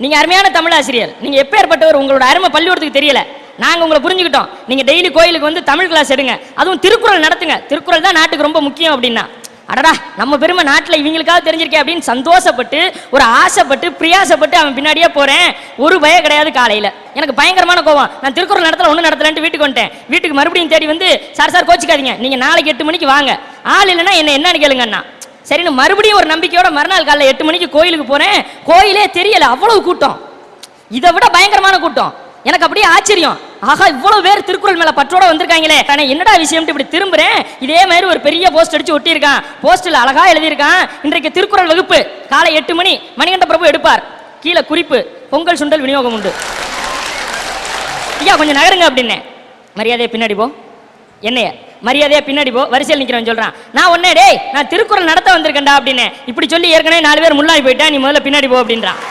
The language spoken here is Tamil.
நீங்க அருமையான தமிழ் ஆசிரியர், நீங்க எப்பேற்பட்டவர், உங்களோட அருமை பள்ளிக்கூடத்துக்கு தெரியல. நாங்க உங்களை புரிஞ்சுக்கிட்டோம். நீங்க டெய்லி கோயிலுக்கு வந்து தமிழ் கிளாஸ் எடுங்க, அதுவும் திருக்குறள் நடத்துங்க. திருக்குறள் தான் நாட்டுக்கு ரொம்ப முக்கியம் அப்படின்னா, அடடா நம்ம பெருமை நாட்டில் இவங்களுக்காக தெரிஞ்சிருக்கேன் அப்படின்னு சந்தோஷப்பட்டு ஒரு ஆசைப்பட்டு பிரியாசப்பட்டு அவன் பின்னாடியே போறேன். ஒரு பயம் கிடையாது. காலையில எனக்கு பயங்கரமான கோவம். நான் திருக்குறள் நடத்தல, ஒன்றும் நடத்தலன்ட்டு வீட்டுக்கு வந்துட்டேன். வீட்டுக்கு மறுபடியும் தேடி வந்து சார் கோச்சிக்காதீங்க, நீங்க நாளைக்கு 8 மணிக்கு வாங்க, ஆள் இல்லைன்னா என்னன்னு கேளுங்கண்ணா. சரின்னு மறுபடியும் ஒரு நம்பிக்கையோட மறுநாள் காலையில் 8 மணிக்கு கோயிலுக்கு போறேன். கோயிலே தெரியல, அவ்வளவு கூட்டம், இதை விட பயங்கரமான கூட்டம். எனக்கு அப்படியே ஆச்சரியம், ஆகா இவ்வளவு பேர் திருக்குறள் மேல பற்றோட வந்திருக்காங்களே, என்னடா விஷயம். இப்படி திரும்புறேன், இதே மாதிரி ஒரு பெரிய போஸ்ட் அடிச்சு ஒட்டி இருக்கான். போஸ்ட்ல அழகா எழுதியிருக்கான், இன்றைக்கு திருக்குறள் வகுப்பு காலை 8 மணி, மணிகண்ட பிரபு எடுப்பார். கீழே குறிப்பு, பொங்கல் சுண்டல் விநியோகம் உண்டு. ஐயா கொஞ்சம் நகருங்க அப்படின்னு. மரியாதையை பின்னாடி போ, என்னைய மரியாதையா பின்னாடி போ, வரிசையில் நிக்கிறேன் சொல்றான். நான் ஒன்னே டேய் நான் திருக்குறள் நடத்த வந்திருக்கேன்டா அப்படின்னு இப்படி சொல்லி ஏற்கனவே 4 பேர் முன்னாடி போயிட்டா, நீ முதல்ல பின்னாடி போ அப்படின்றான்.